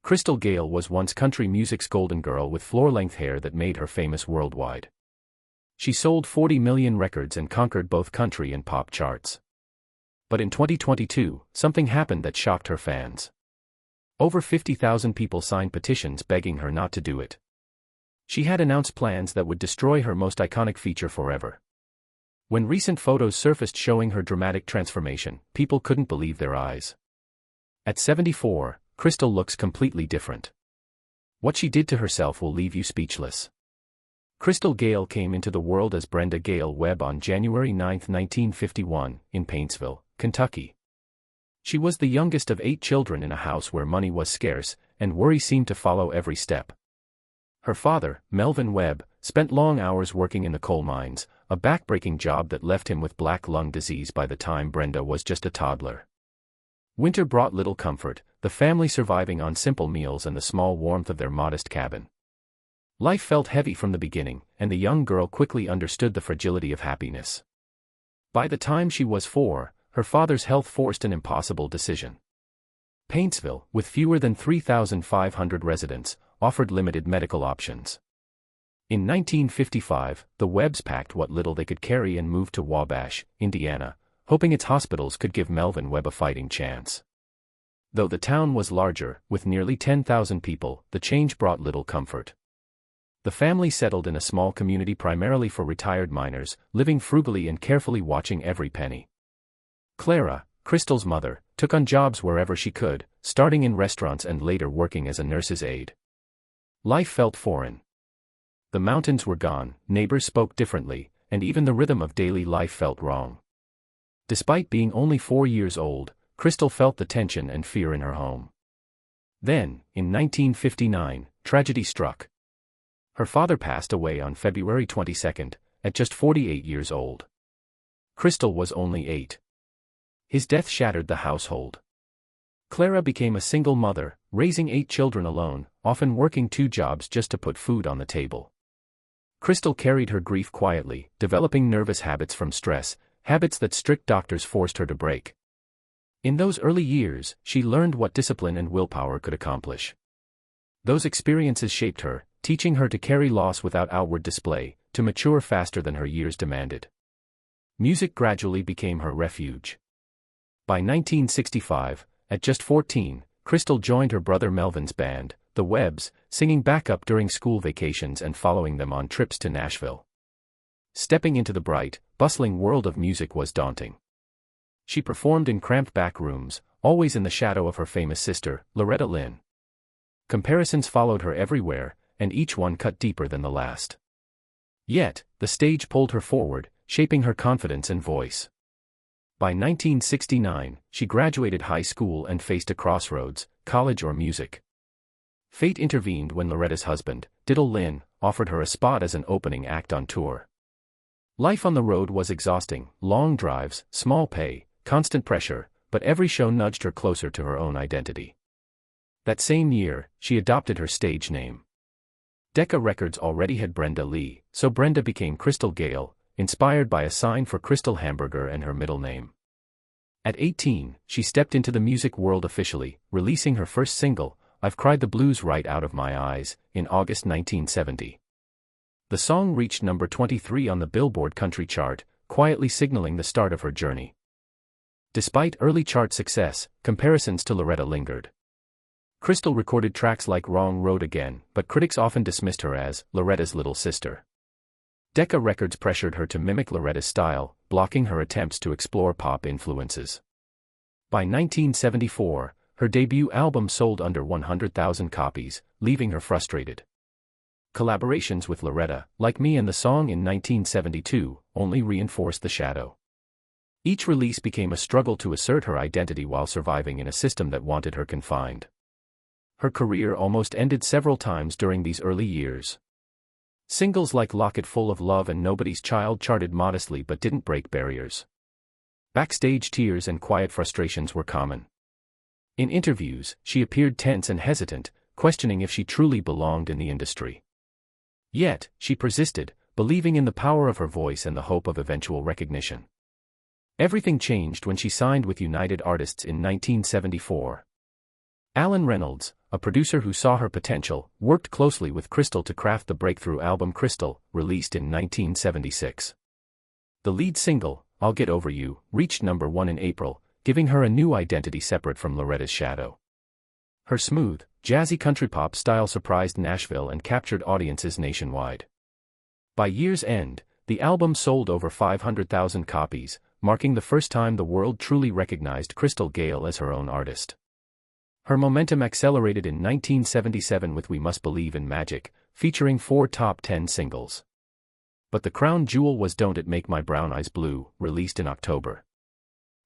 Crystal Gayle was once country music's golden girl with floor-length hair that made her famous worldwide. She sold 40 million records and conquered both country and pop charts. But in 2022, something happened that shocked her fans. Over 50,000 people signed petitions begging her not to do it. She had announced plans that would destroy her most iconic feature forever. When recent photos surfaced showing her dramatic transformation, people couldn't believe their eyes. At 74, Crystal looks completely different. What she did to herself will leave you speechless. Crystal Gayle came into the world as Brenda Gayle Webb on January 9, 1951, in Paintsville, Kentucky. She was the youngest of 8 children in a house where money was scarce, and worry seemed to follow every step. Her father, Melvin Webb, spent long hours working in the coal mines, a backbreaking job that left him with black lung disease by the time Brenda was just a toddler. Winter brought little comfort, the family surviving on simple meals and the small warmth of their modest cabin. Life felt heavy from the beginning, and the young girl quickly understood the fragility of happiness. By the time she was 4, her father's health forced an impossible decision. Paintsville, with fewer than 3,500 residents, offered limited medical options. In 1955, the Webbs packed what little they could carry and moved to Wabash, Indiana, hoping its hospitals could give Melvin Webb a fighting chance. Though the town was larger, with nearly 10,000 people, the change brought little comfort. The family settled in a small community primarily for retired miners, living frugally and carefully watching every penny. Clara, Crystal's mother, took on jobs wherever she could, starting in restaurants and later working as a nurse's aide. Life felt foreign. The mountains were gone, neighbors spoke differently, and even the rhythm of daily life felt wrong. Despite being only 4 years old, Crystal felt the tension and fear in her home. Then, in 1959, tragedy struck. Her father passed away on February 22, at just 48 years old. Crystal was only 8. His death shattered the household. Clara became a single mother, raising 8 children alone, often working 2 jobs just to put food on the table. Crystal carried her grief quietly, developing nervous habits from stress, habits that strict doctors forced her to break. In those early years, she learned what discipline and willpower could accomplish. Those experiences shaped her, teaching her to carry loss without outward display, to mature faster than her years demanded. Music gradually became her refuge. By 1965, at just 14, Crystal joined her brother Melvin's band, the Webbs, singing backup during school vacations and following them on trips to Nashville. Stepping into the bright, bustling world of music was daunting. She performed in cramped back rooms, always in the shadow of her famous sister, Loretta Lynn. Comparisons followed her everywhere, and each one cut deeper than the last. Yet, the stage pulled her forward, shaping her confidence and voice. By 1969, she graduated high school and faced a crossroads: college or music. Fate intervened when Loretta's husband, Diddle Lynn, offered her a spot as an opening act on tour. Life on the road was exhausting: long drives, small pay, constant pressure, but every show nudged her closer to her own identity. That same year, she adopted her stage name. Decca Records already had Brenda Lee, so Brenda became Crystal Gayle, inspired by a sign for Crystal Hamburger and her middle name. At 18, she stepped into the music world officially, releasing her first single, "I've Cried the Blues Right Out of My Eyes," in August 1970. The song reached number 23 on the Billboard Country chart, quietly signaling the start of her journey. Despite early chart success, comparisons to Loretta lingered. Crystal recorded tracks like Wrong Road Again, but critics often dismissed her as Loretta's little sister. Decca Records pressured her to mimic Loretta's style, blocking her attempts to explore pop influences. By 1974, her debut album sold under 100,000 copies, leaving her frustrated. Collaborations with Loretta, like Me and the Song in 1972, only reinforced the shadow. Each release became a struggle to assert her identity while surviving in a system that wanted her confined. Her career almost ended several times during these early years. Singles like Locket Full of Love and Nobody's Child charted modestly but didn't break barriers. Backstage tears and quiet frustrations were common. In interviews, she appeared tense and hesitant, questioning if she truly belonged in the industry. Yet, she persisted, believing in the power of her voice and the hope of eventual recognition. Everything changed when she signed with United Artists in 1974. Alan Reynolds, a producer who saw her potential, worked closely with Crystal to craft the breakthrough album Crystal, released in 1976. The lead single, I'll Get Over You, reached number 1 in April, giving her a new identity separate from Loretta's shadow. Her smooth, jazzy country pop style surprised Nashville and captured audiences nationwide. By year's end, the album sold over 500,000 copies, marking the first time the world truly recognized Crystal Gayle as her own artist. Her momentum accelerated in 1977 with We Must Believe in Magic, featuring 4 top 10 singles. But the crown jewel was Don't It Make My Brown Eyes Blue, released in October.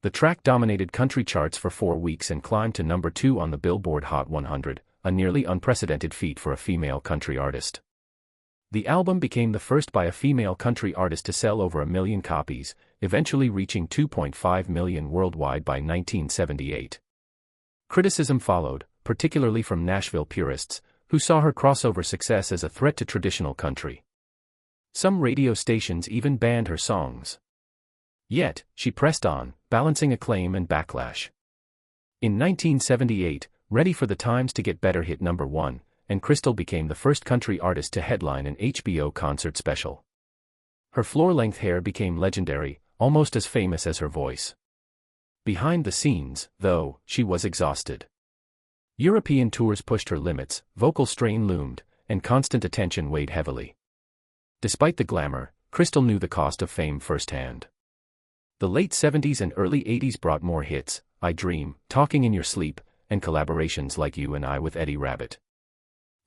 The track dominated country charts for 4 weeks and climbed to number 2 on the Billboard Hot 100, a nearly unprecedented feat for a female country artist. The album became the first by a female country artist to sell over 1 million copies, eventually reaching 2.5 million worldwide by 1978. Criticism followed, particularly from Nashville purists, who saw her crossover success as a threat to traditional country. Some radio stations even banned her songs. Yet, she pressed on, balancing acclaim and backlash. In 1978, Ready for the Times to Get Better hit number 1, and Crystal became the first country artist to headline an HBO concert special. Her floor-length hair became legendary, almost as famous as her voice. Behind the scenes, though, she was exhausted. European tours pushed her limits, vocal strain loomed, and constant attention weighed heavily. Despite the glamour, Crystal knew the cost of fame firsthand. The late 70s and early 80s brought more hits, I Dream, Talking in Your Sleep, and collaborations like You and I with Eddie Rabbitt.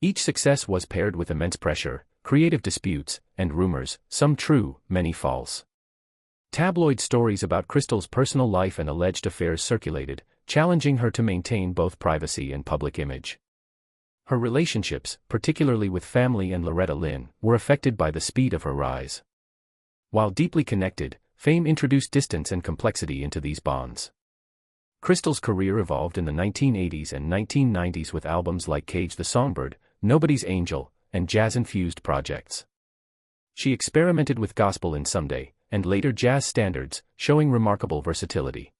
Each success was paired with immense pressure, creative disputes, and rumors, some true, many false. Tabloid stories about Crystal's personal life and alleged affairs circulated, challenging her to maintain both privacy and public image. Her relationships, particularly with family and Loretta Lynn, were affected by the speed of her rise. While deeply connected, fame introduced distance and complexity into these bonds. Crystal's career evolved in the 1980s and 1990s with albums like Cage the Songbird, Nobody's Angel, and jazz-infused projects. She experimented with gospel in Someday, and later jazz standards, showing remarkable versatility.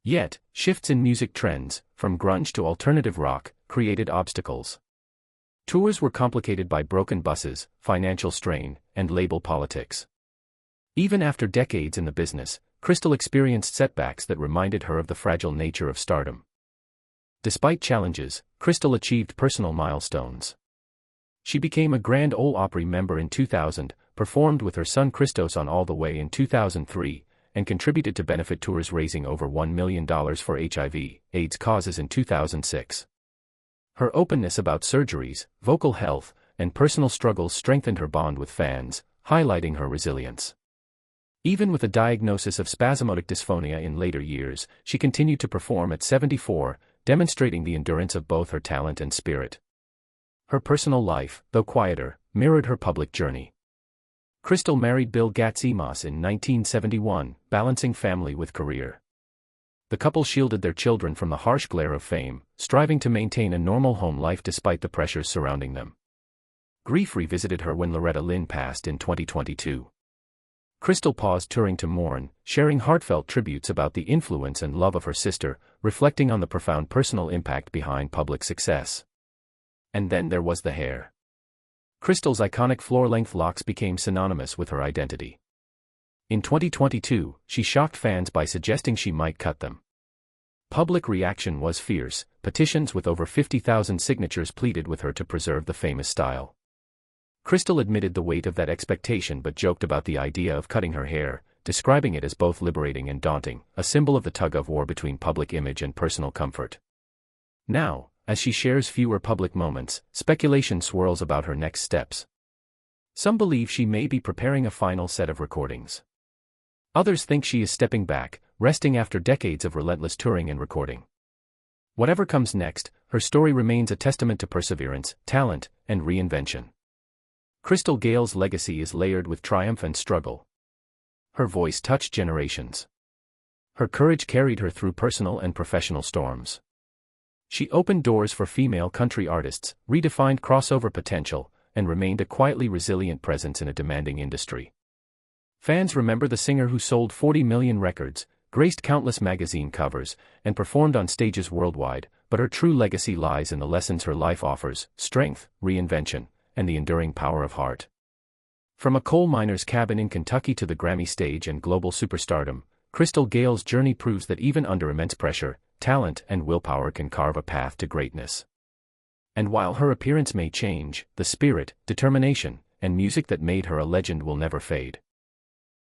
Yet, shifts in music trends, from grunge to alternative rock, created obstacles. Tours were complicated by broken buses, financial strain, and label politics. Even after decades in the business, Crystal experienced setbacks that reminded her of the fragile nature of stardom. Despite challenges, Crystal achieved personal milestones. She became a Grand Ole Opry member in 2000, performed with her son Christos on All the Way in 2003, and contributed to benefit tours raising over $1 million for HIV/AIDS causes in 2006. Her openness about surgeries, vocal health, and personal struggles strengthened her bond with fans, highlighting her resilience. Even with a diagnosis of spasmodic dysphonia in later years, she continued to perform at 74, demonstrating the endurance of both her talent and spirit. Her personal life, though quieter, mirrored her public journey. Crystal married Bill Gatsimas in 1971, balancing family with career. The couple shielded their children from the harsh glare of fame, striving to maintain a normal home life despite the pressures surrounding them. Grief revisited her when Loretta Lynn passed in 2022. Crystal paused touring to mourn, sharing heartfelt tributes about the influence and love of her sister, reflecting on the profound personal impact behind public success. And then there was the hair. Crystal's iconic floor-length locks became synonymous with her identity. In 2022, she shocked fans by suggesting she might cut them. Public reaction was fierce, petitions with over 50,000 signatures pleaded with her to preserve the famous style. Crystal admitted the weight of that expectation but joked about the idea of cutting her hair, describing it as both liberating and daunting, a symbol of the tug-of-war between public image and personal comfort. Now, as she shares fewer public moments, speculation swirls about her next steps. Some believe she may be preparing a final set of recordings. Others think she is stepping back, resting after decades of relentless touring and recording. Whatever comes next, her story remains a testament to perseverance, talent, and reinvention. Crystal Gayle's legacy is layered with triumph and struggle. Her voice touched generations. Her courage carried her through personal and professional storms. She opened doors for female country artists, redefined crossover potential, and remained a quietly resilient presence in a demanding industry. Fans remember the singer who sold 40 million records, graced countless magazine covers, and performed on stages worldwide, but her true legacy lies in the lessons her life offers: strength, reinvention, and the enduring power of heart. From a coal miner's cabin in Kentucky to the Grammy stage and global superstardom, Crystal Gayle's journey proves that even under immense pressure, talent and willpower can carve a path to greatness. And while her appearance may change, the spirit, determination, and music that made her a legend will never fade.